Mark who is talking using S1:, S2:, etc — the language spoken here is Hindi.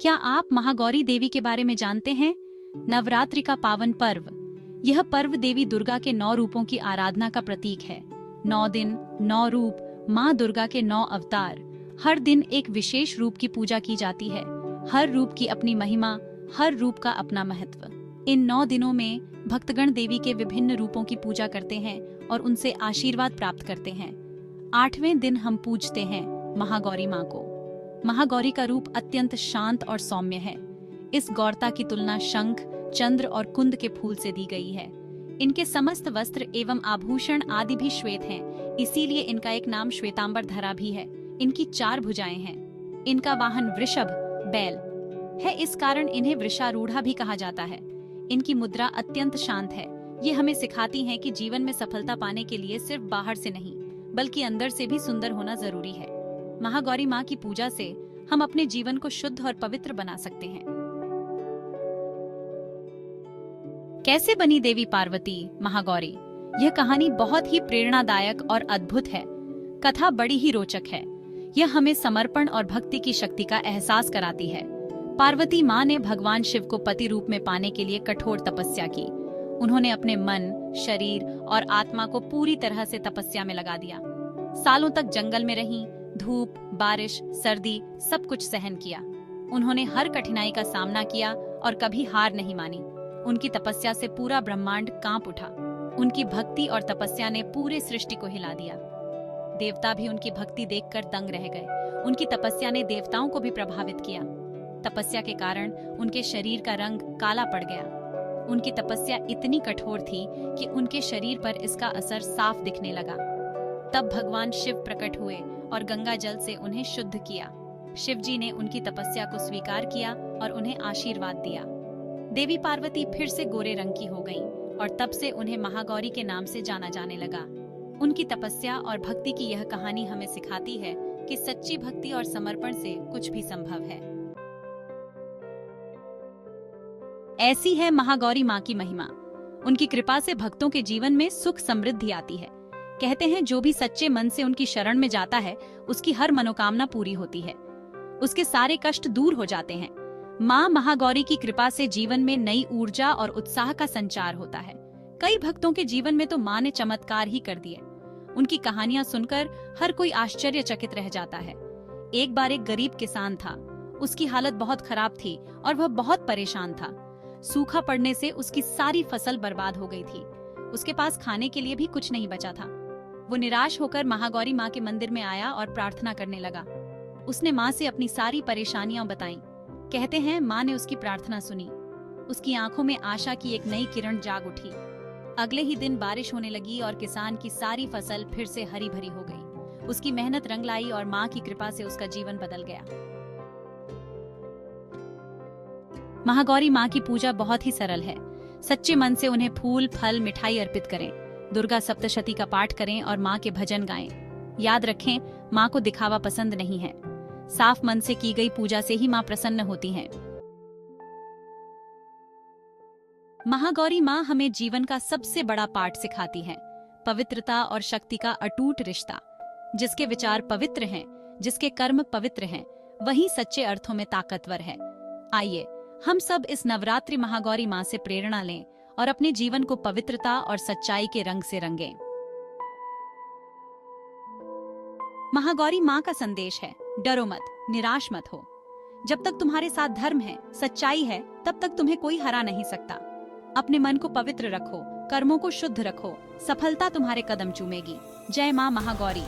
S1: क्या आप महागौरी देवी के बारे में जानते हैं? नवरात्रि का पावन पर्व। यह पर्व देवी दुर्गा के 9 रूपों की आराधना का प्रतीक है। 9 दिन, 9 रूप, माँ दुर्गा के 9 अवतार। हर दिन एक विशेष रूप की पूजा की जाती है। हर रूप की अपनी महिमा, हर रूप का अपना महत्व। इन 9 दिनों में भक्तगण देवी के विभिन्न रूपों की पूजा करते हैं और उनसे आशीर्वाद प्राप्त करते हैं। 8वें दिन हम पूजते हैं महागौरी माँ को। महागौरी का रूप अत्यंत शांत और सौम्य है। इस गौरता की तुलना शंख, चंद्र और कुंद के फूल से दी गई है। इनके समस्त वस्त्र एवं आभूषण आदि भी श्वेत हैं, इसीलिए इनका एक नाम श्वेतांबर धरा भी है। इनकी 4 भुजाएं हैं। इनका वाहन वृषभ, बैल है, इस कारण इन्हें वृषारूढ़ा भी कहा जाता है। इनकी मुद्रा अत्यंत शांत है। ये हमें सिखाती है कि जीवन में सफलता पाने के लिए सिर्फ बाहर से नहीं, बल्कि अंदर से भी सुंदर होना जरूरी है। महागौरी माँ की पूजा से हम अपने जीवन को शुद्ध और पवित्र बना सकते हैं। कैसे बनी देवी पार्वती महागौरी? यह कहानी बहुत ही प्रेरणादायक और अद्भुत है। कथा बड़ी ही रोचक है। यह हमें समर्पण और भक्ति की शक्ति का एहसास कराती है। पार्वती माँ ने भगवान शिव को पति रूप में पाने के लिए कठोर तपस्या की। उन्होंने अपने मन, शरीर और आत्मा को पूरी तरह से तपस्या में लगा दिया। सालों तक जंगल में रहीं, धूप, बारिश, सर्दी सब कुछ सहन किया। उन्होंने हर कठिनाई का सामना किया और कभी हार नहीं मानी। उनकी तपस्या से पूरा ब्रह्मांड कांप उठा। उनकी भक्ति और तपस्या ने पूरे सृष्टि को हिला दिया। देवता भी उनकी भक्ति देखकर दंग रह गए। उनकी तपस्या ने देवताओं को भी प्रभावित किया। तपस्या के कारण उनके शरीर का रंग काला पड़ गया। उनकी तपस्या इतनी कठोर थी कि उनके शरीर पर इसका असर साफ दिखने लगा। तब भगवान शिव प्रकट हुए और गंगा जल से उन्हें शुद्ध किया। शिव जी ने उनकी तपस्या को स्वीकार किया और उन्हें आशीर्वाद दिया। देवी पार्वती फिर से गोरे रंग की हो गईं और तब से उन्हें महागौरी के नाम से जाना जाने लगा। उनकी तपस्या और भक्ति की यह कहानी हमें सिखाती है कि सच्ची भक्ति और समर्पण से कुछ भी संभव है। ऐसी है महागौरी माँ की महिमा। उनकी कृपा से भक्तों के जीवन में सुख समृद्धि आती है। कहते हैं जो भी सच्चे मन से उनकी शरण में जाता है उसकी हर मनोकामना पूरी होती है। उसके सारे कष्ट दूर हो जाते हैं। माँ महागौरी की कृपा से जीवन में नई ऊर्जा और उत्साह का संचार होता है। कई भक्तों के जीवन में तो माँ ने चमत्कार ही कर दिए। उनकी कहानियां सुनकर हर कोई आश्चर्यचकित रह जाता है। एक बार एक गरीब किसान था। उसकी हालत बहुत खराब थी और वह बहुत परेशान था। सूखा पड़ने से उसकी सारी फसल बर्बाद हो गई थी। उसके पास खाने के लिए भी कुछ नहीं बचा था। वो निराश होकर महागौरी माँ के मंदिर में आया और प्रार्थना करने लगा। उसने माँ से अपनी सारी परेशानियां बताईं। कहते हैं माँ ने उसकी प्रार्थना सुनी। उसकी आंखों में आशा की एक नई किरण जाग उठी। अगले ही दिन बारिश होने लगी और किसान की सारी फसल फिर से हरी भरी हो गई। उसकी मेहनत रंग लाई और माँ की कृपा से उसका जीवन बदल गया। महागौरी माँ की पूजा बहुत ही सरल है। सच्चे मन से उन्हें फूल, फल, मिठाई अर्पित करें। दुर्गा सप्तशती का पाठ करें और माँ के भजन गाएं। याद रखें, माँ को दिखावा पसंद नहीं है। साफ मन से की गई पूजा से ही माँ प्रसन्न होती हैं। महागौरी माँ हमें जीवन का सबसे बड़ा पाठ सिखाती हैं। पवित्रता और शक्ति का अटूट रिश्ता। जिसके विचार पवित्र हैं, जिसके कर्म पवित्र हैं, वही सच्चे अर्थों में ताकतवर है। आइए हम सब इस नवरात्रि महागौरी माँ से प्रेरणा लें और अपने जीवन को पवित्रता और सच्चाई के रंग से रंगें। महागौरी माँ का संदेश है, डरो मत, निराश मत हो। जब तक तुम्हारे साथ धर्म है, सच्चाई है, तब तक तुम्हें कोई हरा नहीं सकता। अपने मन को पवित्र रखो, कर्मों को शुद्ध रखो, सफलता तुम्हारे कदम चूमेगी। जय माँ महागौरी।